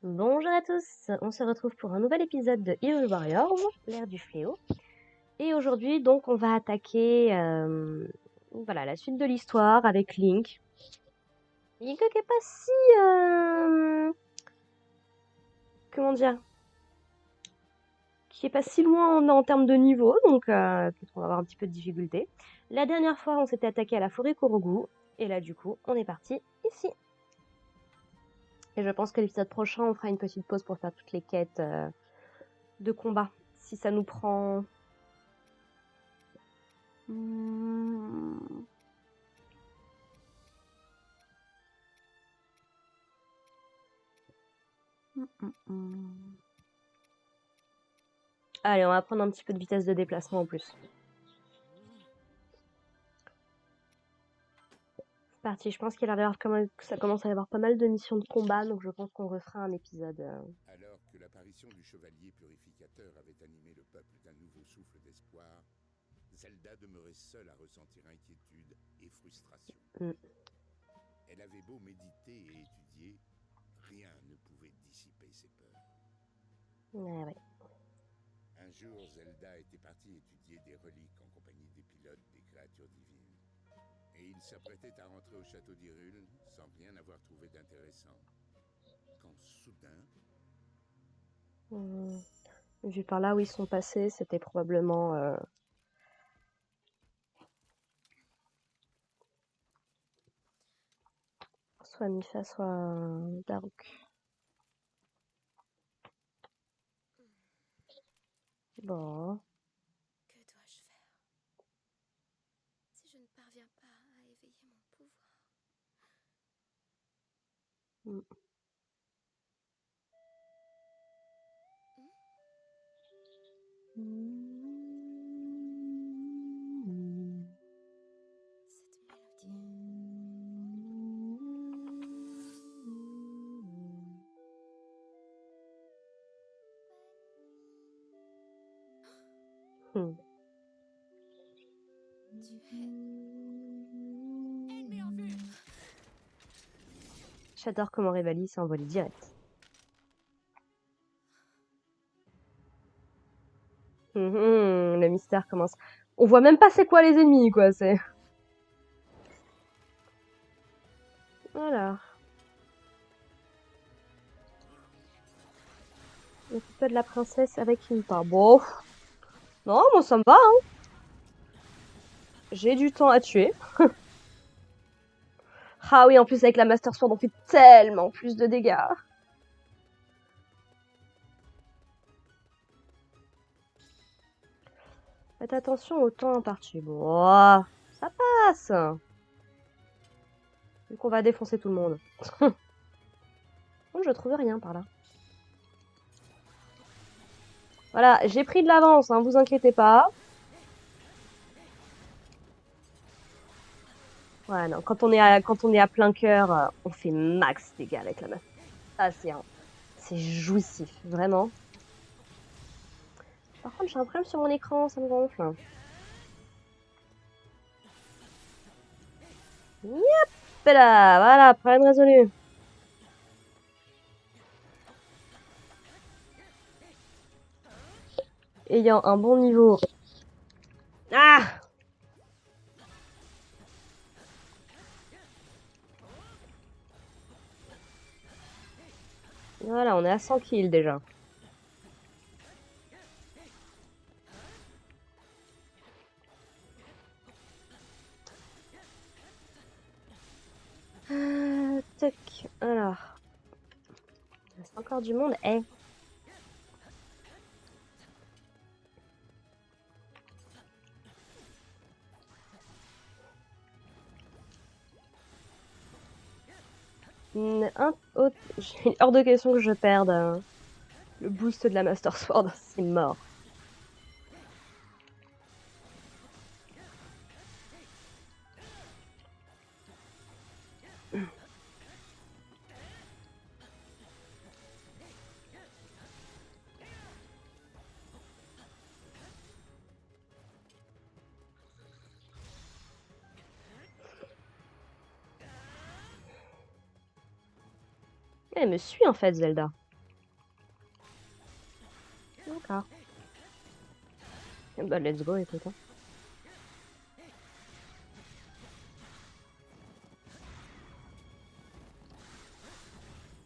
Bonjour à tous, on se retrouve pour un nouvel épisode de Hyrule Warriors, l'ère du fléau. Et aujourd'hui, donc, on va attaquer voilà, la suite de l'histoire avec Link. Link qui est pas si... comment dire? Qui est pas si loin en termes de niveau, donc peut-être qu'on va avoir un petit peu de difficulté. La dernière fois, on s'était attaqué à la forêt Korogu, et là, du coup, on est parti ici. Et je pense que l'épisode prochain, on fera une petite pause pour faire toutes les quêtes de combat. Si ça nous prend... Allez, on va prendre un petit peu de vitesse de déplacement en plus. C'est parti, je pense qu'il a l'air que ça commence à y avoir pas mal de missions de combat, donc je pense qu'on refera un épisode. Alors que l'apparition du chevalier purificateur avait animé le peuple d'un nouveau souffle d'espoir, Zelda demeurait seule à ressentir inquiétude et frustration. Elle avait beau méditer et étudier, rien ne pouvait dissiper ses peurs. Ouais. Un jour, Zelda était partie étudier des reliques en compagnie des pilotes des créatures divines. Et il s'apprêtait à rentrer au château d'Hyrule sans rien avoir trouvé d'intéressant. Quand soudain... Vu par là où ils sont passés, c'était probablement soit Mipha, soit Daruk. Bon. Que dois-je faire si je ne parviens pas à éveiller mon pouvoir? Cette Hmm. Tu es... Ennemi en vue! J'adore comment Revali s'est envolé direct. Le mystère commence. On voit même pas c'est quoi les ennemis, quoi, c'est... Alors... Le peu de la princesse avec une part. Bon... Non, moi ça me va, hein. J'ai du temps à tuer. Ah oui, en plus avec la Master Sword, on fait tellement plus de dégâts. Faites attention au temps imparti. Bon, ça passe. Vu qu'on va défoncer tout le monde. Oh, je trouve rien par là. Voilà, j'ai pris de l'avance, hein, vous inquiétez pas. Ouais, non, quand on est à plein cœur, on fait max dégâts avec la Master. Ah, c'est jouissif, vraiment. Par contre, j'ai un problème sur mon écran, ça me gonfle. Yep, là, voilà, problème résolu. Ayant un bon niveau. Ah! Voilà, on est à 100 kills déjà. Tac, alors. Il reste encore du monde. Eh. J'ai hors de question que je perde le boost de la Master Sword. C'est mort. Elle me suit en fait, Zelda. D'accord. Bah, let's go, écoute. Hein.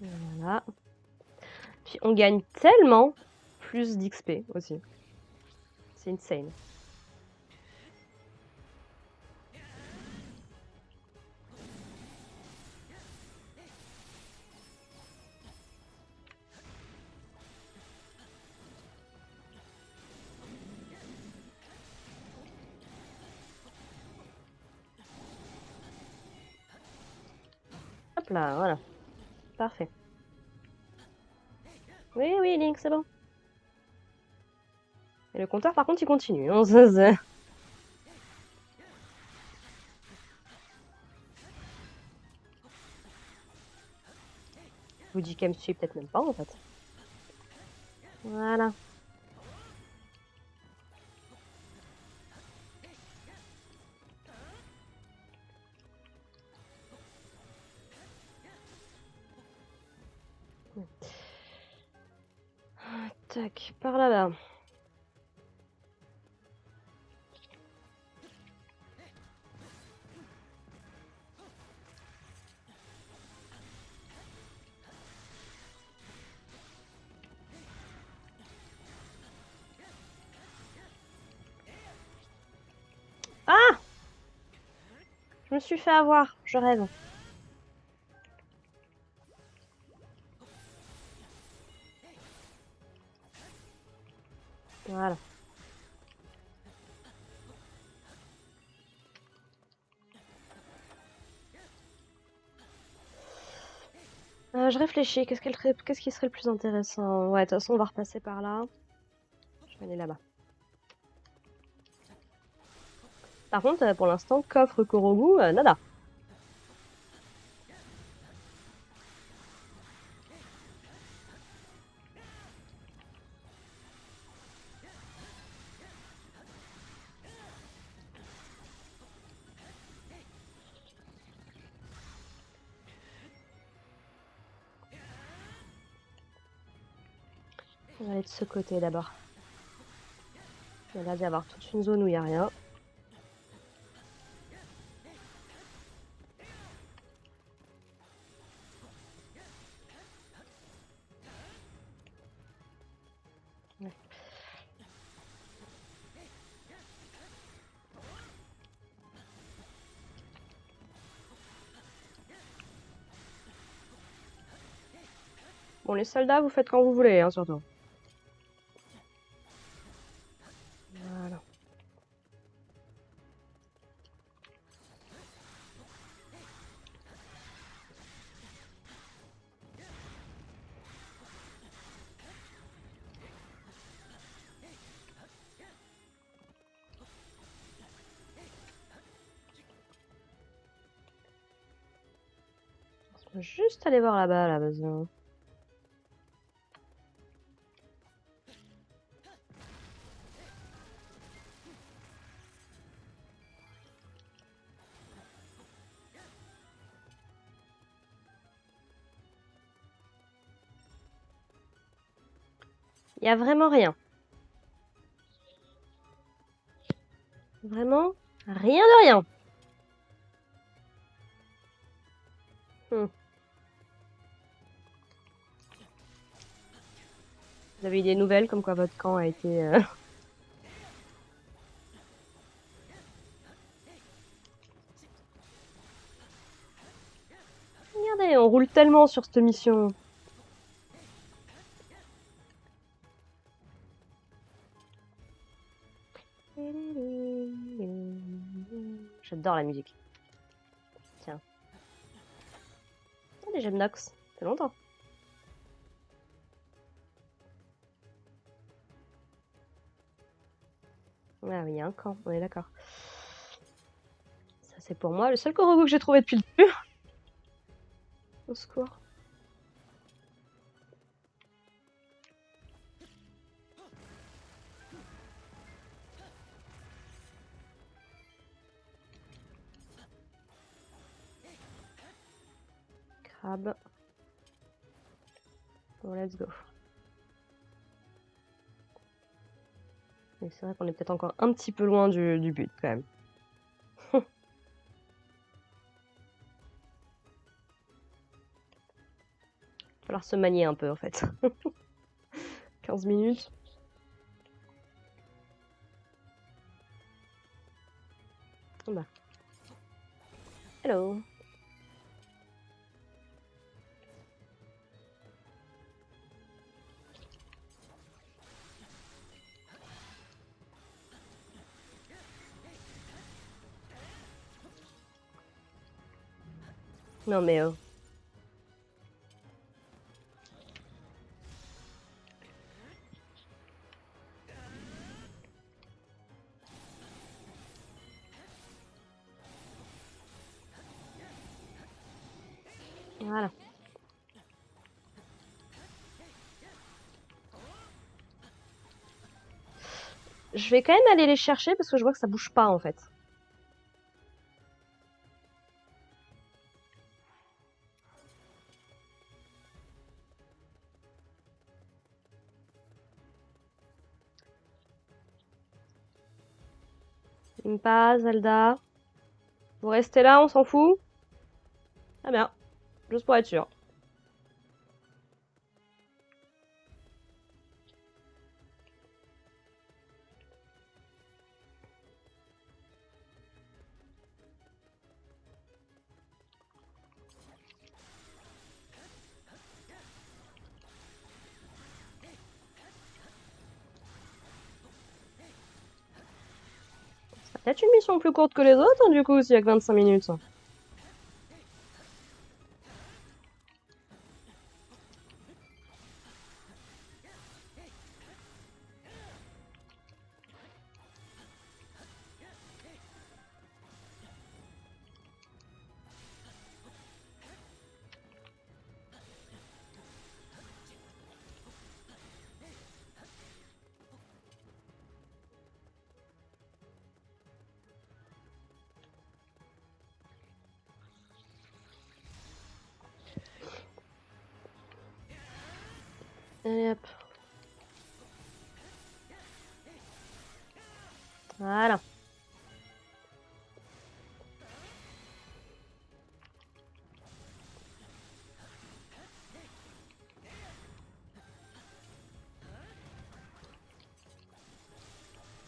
Voilà. Puis on gagne tellement plus d'XP aussi. C'est insane. Hop là, voilà. Parfait. Oui, oui, Link, c'est bon. Et le compteur, par contre, il continue. Hein, Je vous dis qu'elle me suit peut-être même pas, en fait. Voilà. Tac, par là-bas. Ah! Je me suis fait avoir, je rêve. Voilà. Je réfléchis, qu'est-ce qui serait le plus intéressant? Ouais, de toute façon, on va repasser par là. Je vais aller là-bas. Par contre, pour l'instant, coffre Korogu, nada. On va aller de ce côté d'abord. Il y a l'air d'y avoir toute une zone où il n'y a rien. Ouais. Bon, les soldats, vous faites quand vous voulez, hein, surtout. Voilà. On va juste aller voir là-bas, là, parce que... Il y a vraiment rien. Vraiment rien de rien. Hmm. Vous avez eu des nouvelles comme quoi votre camp a été... Regardez, on roule tellement sur cette mission. J'adore la musique. Tiens. Oh, des gemmes Nox. Ça fait longtemps. Ah oui, il y a un camp, on est d'accord. Ça, c'est pour moi le seul Korogu que j'ai trouvé depuis le début. Au secours. Crabe. Bon, let's go. Mais c'est vrai qu'on est peut-être encore un petit peu loin du but quand même. Il va falloir se manier un peu en fait. 15 minutes. Bah. Hello. Non mais Voilà. Je vais quand même aller les chercher parce que je vois que ça bouge pas en fait. Impa, Zelda. Vous restez là, on s'en fout? Ah bien. Juste pour être sûr. C'est peut-être une mission plus courte que les autres, hein, du coup, s'il y a que 25 minutes. Allez hop. Voilà.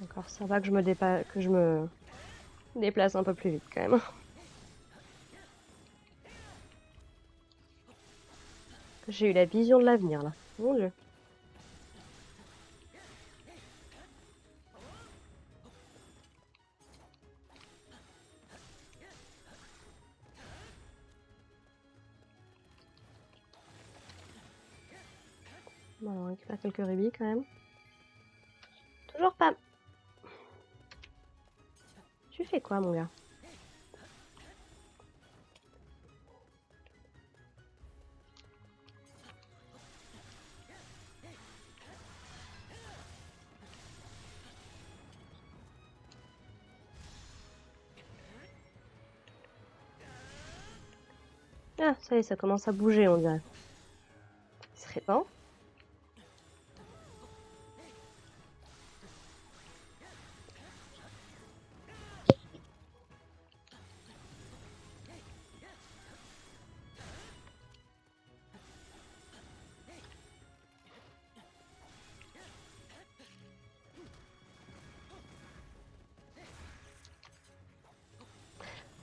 Encore ça va que je me déplace un peu plus vite quand même. J'ai eu la vision de l'avenir là. Mon Dieu. Bon, on récupère quelques rubis quand même. Toujours pas. Tu fais quoi, mon gars? Ah, ça y est, ça commence à bouger, on dirait. Il se répand.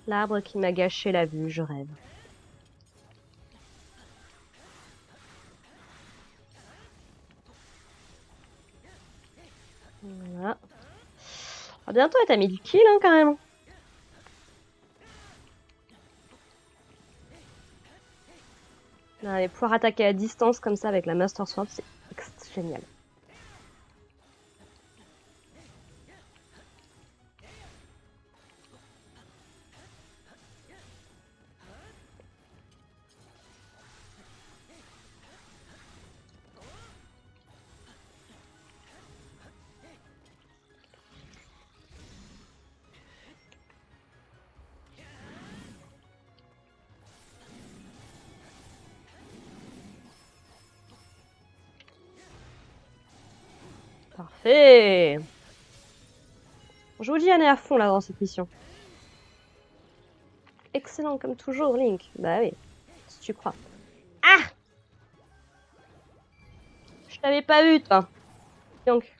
L'arbre qui m'a gâché la vue, je rêve. Voilà. Ah, bientôt, t'as mis du kill, hein, quand même. Allez, pouvoir attaquer à distance comme ça avec la Master Sword, c'est génial. Parfait. Je vous dis, on est à fond là dans cette mission. Excellent comme toujours, Link. Bah oui, si tu crois. Ah! Je t'avais pas vu, toi. Donc.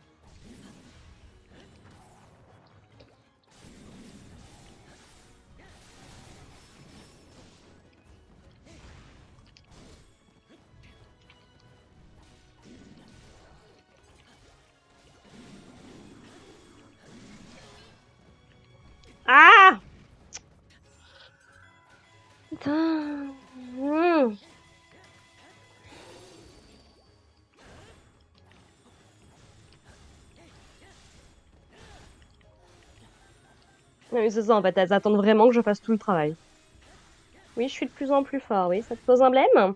Ah! Putain. Oui, c'est ça en fait, elles attendent vraiment que je fasse tout le travail. Oui, je suis de plus en plus fort, oui. Ça te pose un blême?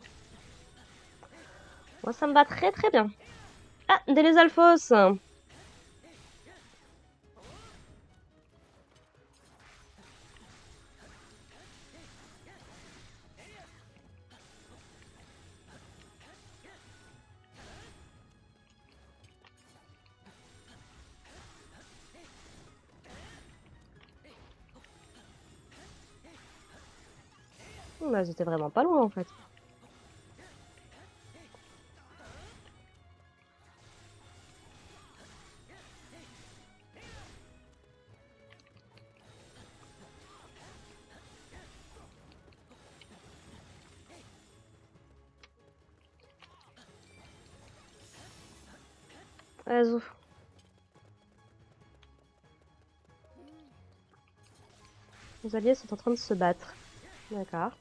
Moi, ça me va très très bien. Ah, Déléz Alphos! Bah, c'était vraiment pas loin en fait. Vas-y. Les alliés sont en train de se battre. D'accord.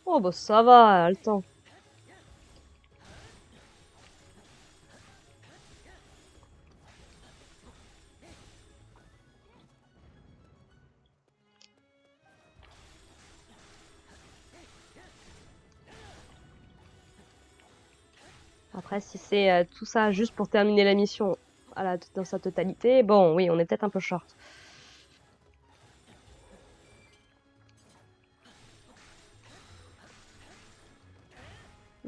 Oh bah ça va, le temps. Après, si c'est tout ça juste pour terminer la mission dans sa totalité, bon, oui, on est peut-être un peu short.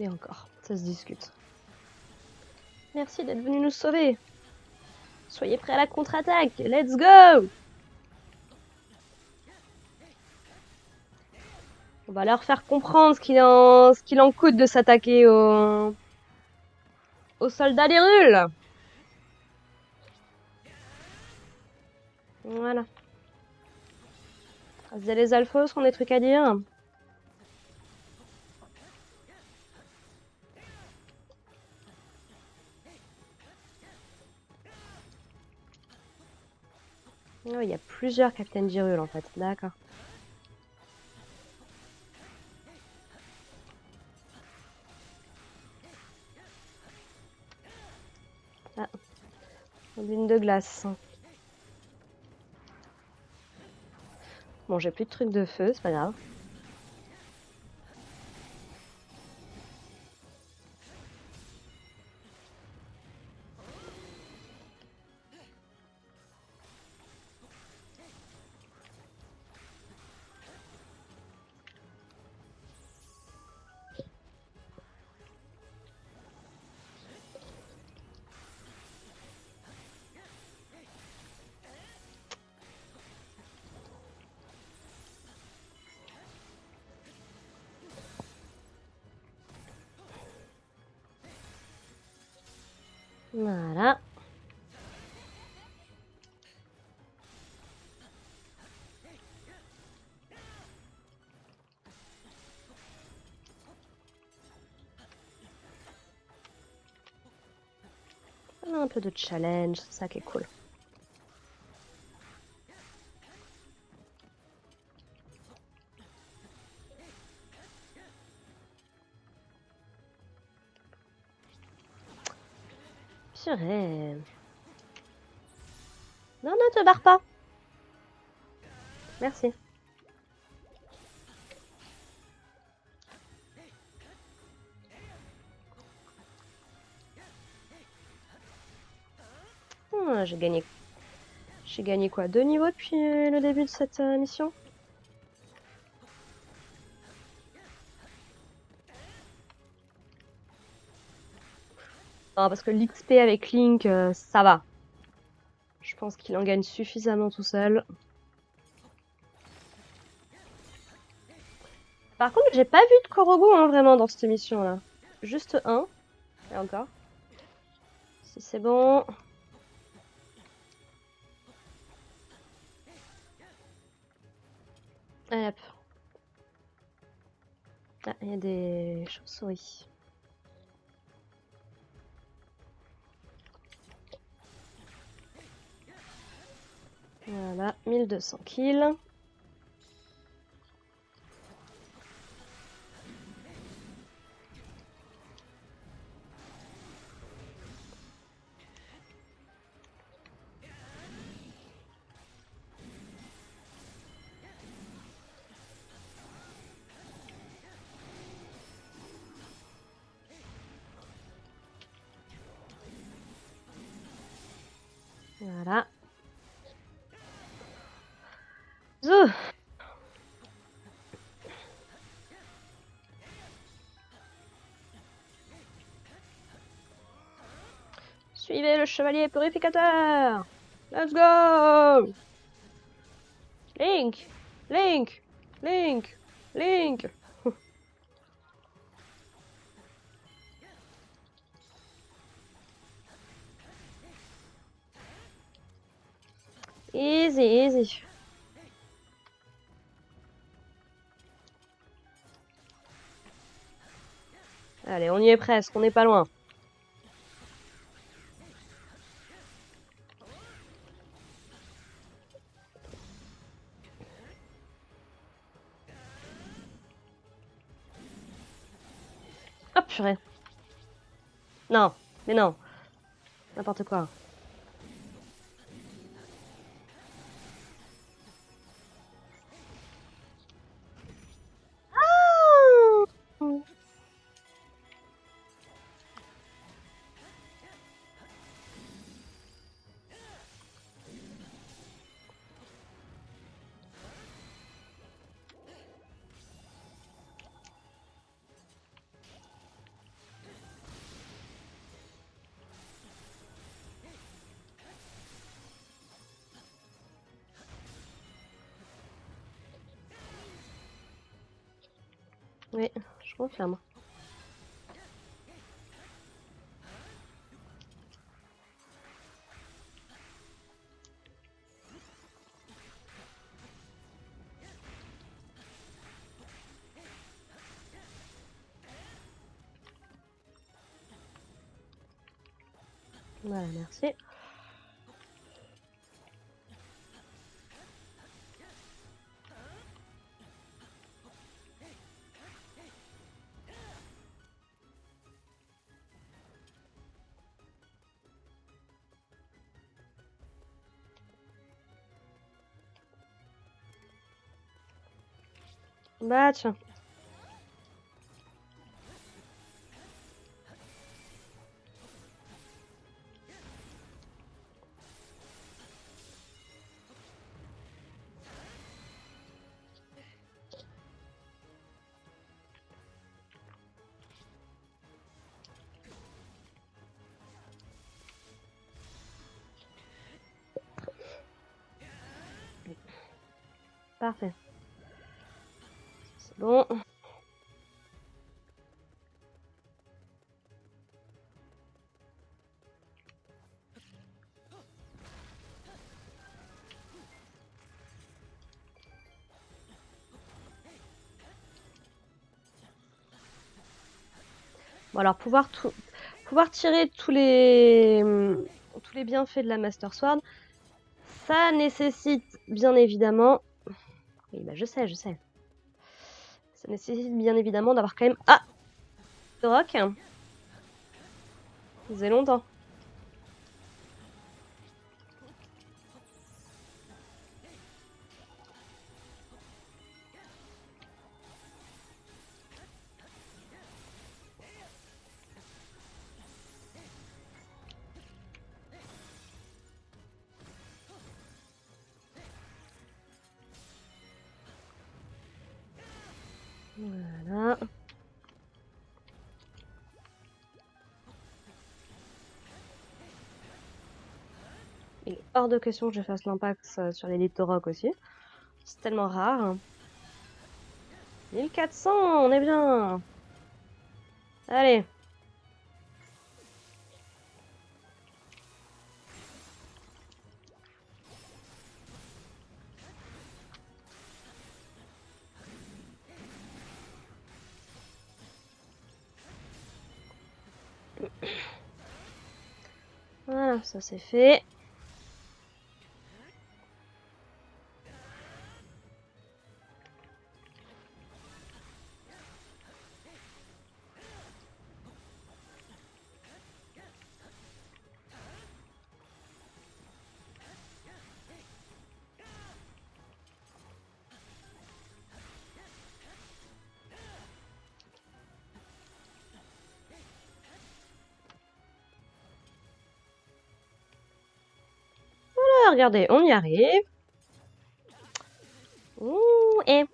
Et encore, ça se discute. Merci d'être venu nous sauver. Soyez prêts à la contre-attaque. Let's go! On va leur faire comprendre ce qu'il en coûte de s'attaquer aux soldats des rules. Voilà. C'est les Alphos qu'on a des trucs à dire. Oh, il y a plusieurs capitaines d'Hyrule en fait. D'accord. Ah. Une de glace. Bon, j'ai plus de trucs de feu, c'est pas grave. Voilà. Un peu de challenge, c'est ça qui est cool. Purée. Non, ne te barre pas. Merci. J'ai gagné. J'ai gagné quoi? 2 niveaux depuis le début de cette mission? Non, parce que l'XP avec Link, ça va. Je pense qu'il en gagne suffisamment tout seul. Par contre, j'ai pas vu de Korogu hein, vraiment dans cette émission là. Juste un. Et encore. Si c'est bon. Allez hop. Ah, il y a des chauves-souris. Voilà, 1200 kills. Voilà. Zou. Suivez le chevalier purificateur. Let's go. Link. Link. Link. Link. Easy, easy. Allez, on y est presque, on n'est pas loin. Hop, purée. Non, mais non. N'importe quoi. Ah. Oui, je confirme. Voilà, merci. Bah tiens. Parfait. C'est bon. Bon alors pouvoir tirer tous les bienfaits de la Master Sword, ça nécessite bien évidemment. Oui bah je sais. Ça nécessite bien évidemment d'avoir quand même. Ah, le rock. Ça faisait longtemps. Voilà. Il est hors de question que je fasse l'impact sur les Littorok aussi. C'est tellement rare. 1400, on est bien. Allez. Voilà, ça c'est fait. Voilà, regardez, on y arrive. Ouh, et...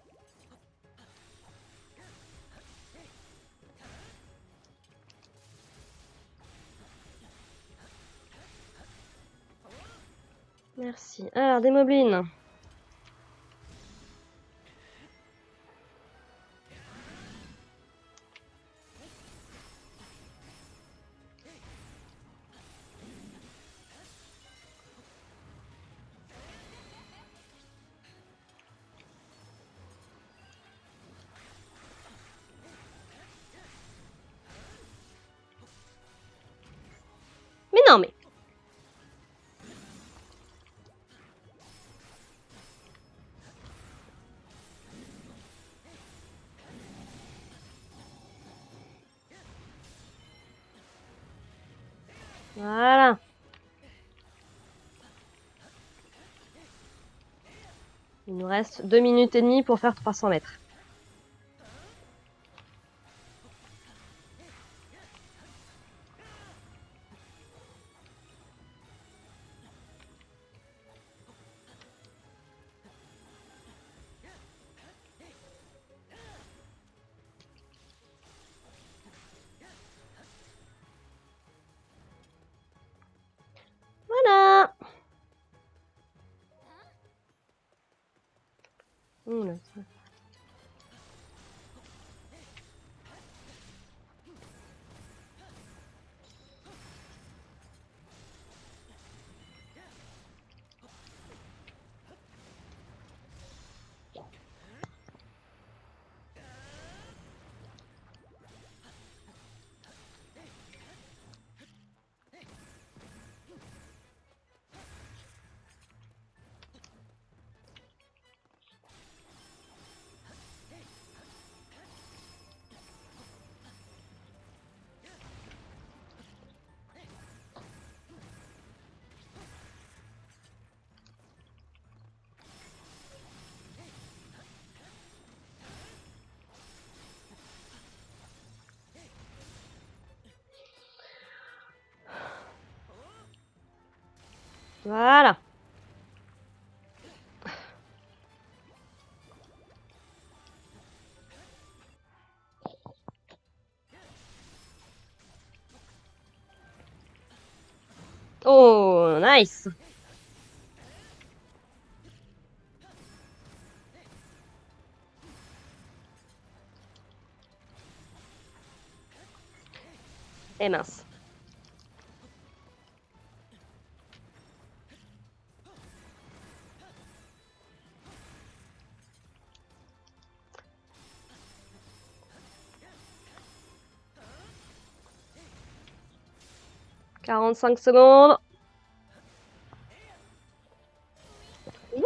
Merci. Alors, des moblines. Mais non, mais... Voilà. Il nous reste 2 minutes et demie pour faire 300 mètres. Voilà. Là, ça... voilà. Oh, nice. Et mince. « 45 secondes. Wouhou!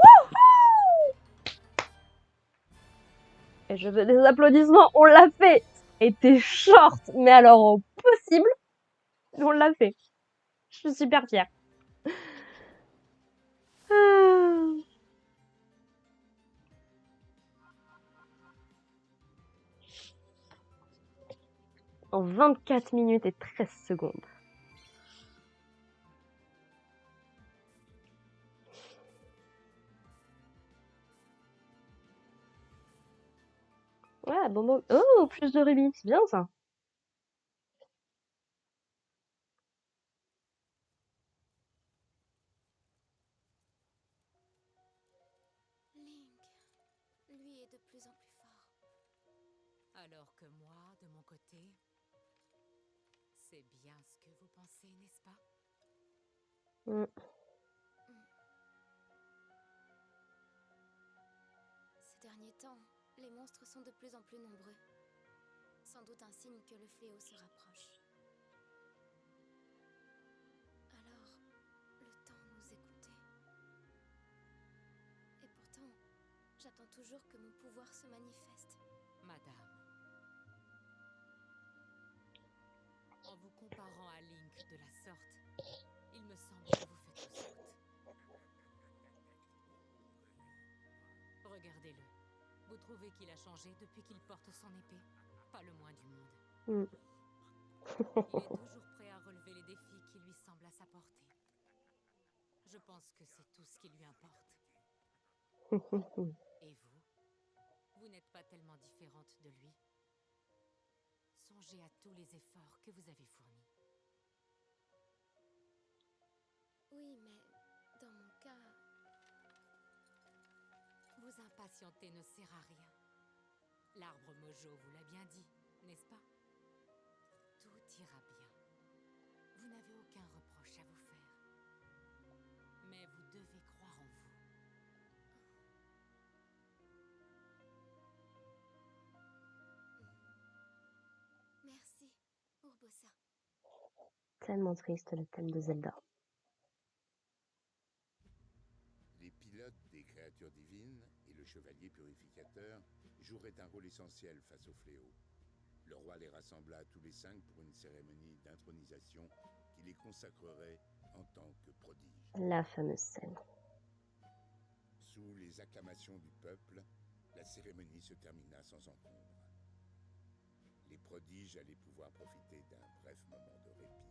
Et je veux des applaudissements, on l'a fait. Était short, mais alors au possible, on l'a fait. Je suis super fière. En 24 minutes et 13 secondes. Ouais, bon. Oh, plus de rubis, c'est bien ça. lui est de plus en plus fort. Alors que moi, de mon côté, c'est bien ce que vous pensez, n'est-ce pas? Mm. Ces derniers temps, les monstres sont de plus en plus nombreux. Sans doute un signe que le fléau se rapproche. Alors, le temps nous écouter. Et pourtant, j'attends toujours que mon pouvoir se manifeste. Madame, en vous comparant à Link de la sorte, il me semble que vous faites fausse route. Regardez-le. Vous trouvez qu'il a changé depuis qu'il porte son épée? Pas le moins du monde. Mm. Il est toujours prêt à relever les défis qui lui semblent à sa portée. Je pense que c'est tout ce qui lui importe. Et vous? Vous n'êtes pas tellement différente de lui. Songez à tous les efforts que vous avez fournis. Oui, mais dans mon cas... Vous impatienter ne sert à rien. L'arbre Mojo vous l'a bien dit, n'est-ce pas? Tout ira bien. Vous n'avez aucun reproche à vous faire. Mais vous devez croire en vous. Merci, Urbosa. Tellement triste le thème de Zelda. Les pilotes des créatures divines et le chevalier purificateur joueraient un rôle essentiel face au fléau. Le roi les rassembla tous les 5 pour une cérémonie d'intronisation qui les consacrerait en tant que prodiges. La fameuse scène. Sous les acclamations du peuple, la cérémonie se termina sans encombre. Les prodiges allaient pouvoir profiter d'un bref moment de répit.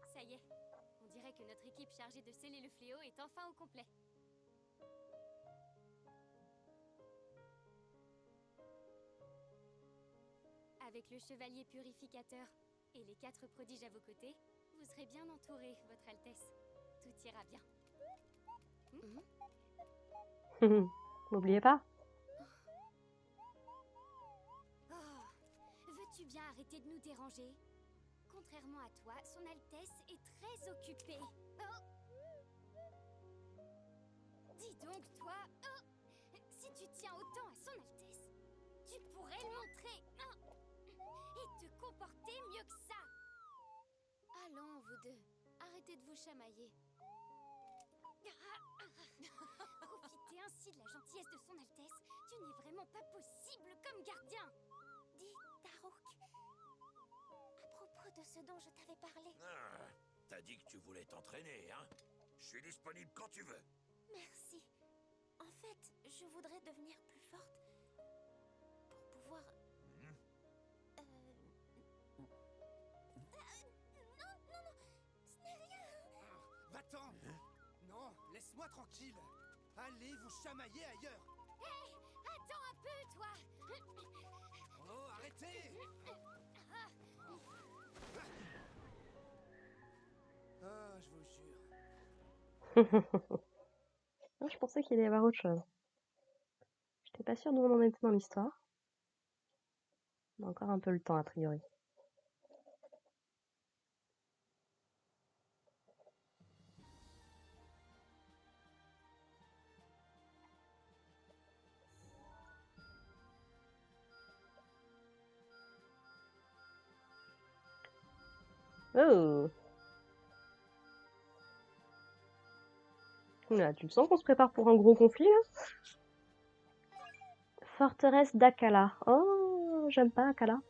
Ça y est, on dirait que notre équipe chargée de sceller le fléau est enfin au complet. Avec le chevalier purificateur et les 4 prodiges à vos côtés, vous serez bien entourés, Votre Altesse. Tout ira bien. N'oubliez pas. Oh, veux-tu bien arrêter de nous déranger? Contrairement à toi, son Altesse est très occupée. Oh. Dis donc, toi, si tu tiens autant à son Altesse, tu pourrais le montrer et te comporter mieux que ça. Allons, vous deux, arrêtez de vous chamailler. Profiter ainsi de la gentillesse de son Altesse, tu n'es vraiment pas possible comme gardien. Dis, Daruk, à propos de ce dont je t'avais parlé. Ah, t'as dit que tu voulais t'entraîner, hein? Je suis disponible quand tu veux. Merci. En fait, je voudrais devenir plus forte pour pouvoir... Non, ce n'est rien. Va-t'en! Non, laisse-moi tranquille! Allez vous chamailler ailleurs! Hé, attends un peu, toi. Oh, arrêtez! Ah, je vous jure. Non, je pensais qu'il allait y avoir autre chose. J'étais pas sûre d'où on en était dans l'histoire. On a encore un peu le temps, a priori. Oh! Là, tu le sens qu'on se prépare pour un gros conflit, là? Forteresse d'Akala. Oh, j'aime pas Akala.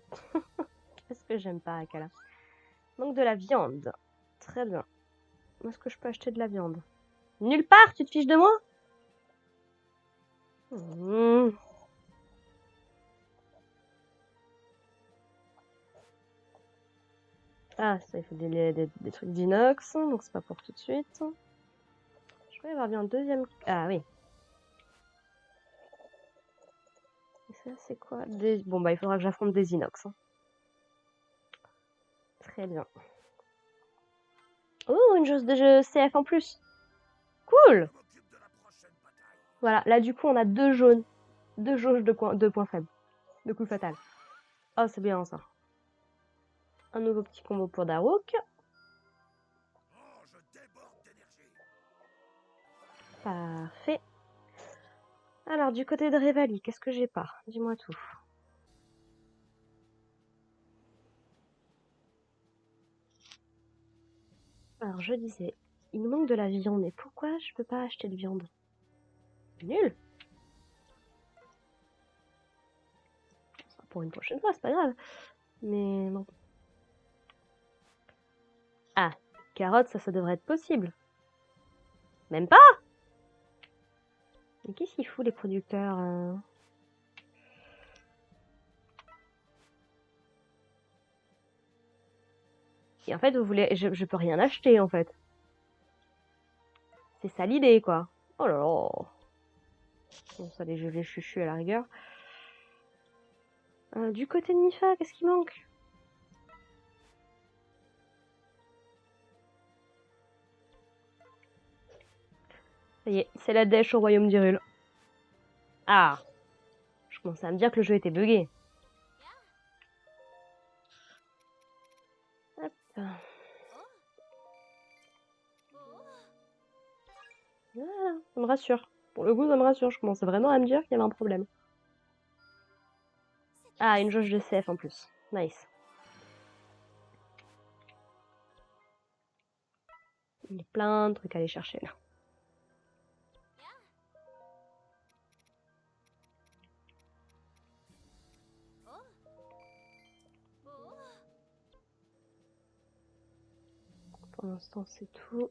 Qu'est-ce que j'aime pas Akala? Donc de la viande. Très bien. Où est-ce que je peux acheter de la viande? Nulle part, tu te fiches de moi? Ah, ça, il faut des trucs d'inox, donc c'est pas pour tout de suite. Je vais avoir bien un deuxième... Ah oui. Et ça, c'est quoi? Bon, bah, il faudra que j'affronte des inox. Très bien. Oh, une chose de jeu CF en plus. Cool. Voilà, là du coup on a 2 jaunes. 2 jauges de points faibles. De coup fatal. Oh, c'est bien ça. Un nouveau petit combo pour Daruk. Parfait. Alors, du côté de Revali, qu'est-ce que j'ai pas? Dis-moi tout. Alors, je disais, il nous manque de la viande. Et pourquoi je peux pas acheter de viande? Nul. Pour une prochaine fois, c'est pas grave. Mais non. Ah, carottes, ça devrait être possible. Même pas? Mais qu'est-ce qu'ils foutent les producteurs Et en fait, vous voulez... Je peux rien acheter, en fait. C'est ça l'idée, quoi. Oh là là. Bon, ça, je les chuchu à la rigueur. Du côté de Mifa, qu'est-ce qui manque? Ça y est, c'est la dèche au royaume d'Hyrule. Ah! Je commençais à me dire que le jeu était buggé. Hop. Voilà, ça me rassure. Pour le coup, ça me rassure. Je commençais vraiment à me dire qu'il y avait un problème. Ah, une jauge de CF en plus. Nice. Il y a plein de trucs à aller chercher là. Pour l'instant, c'est tout.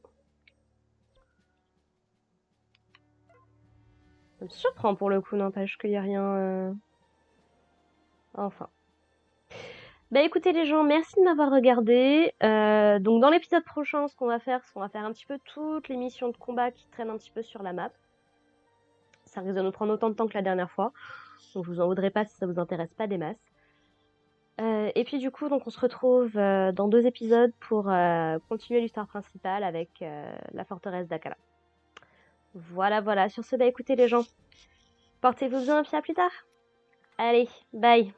Ça me surprend pour le coup, n'empêche qu'il n'y a rien... Enfin. Bah écoutez les gens, merci de m'avoir regardé. Donc dans l'épisode prochain, ce qu'on va faire, c'est qu'on va faire un petit peu toutes les missions de combat qui traînent un petit peu sur la map. Ça risque de nous prendre autant de temps que la dernière fois. Donc je vous en voudrais pas si ça vous intéresse pas des masses. Et puis du coup, donc on se retrouve dans 2 épisodes pour continuer l'histoire principale avec la forteresse d'Akala. Voilà, voilà. Sur ce, bah écoutez les gens, portez-vous bien et puis à plus tard. Allez, bye.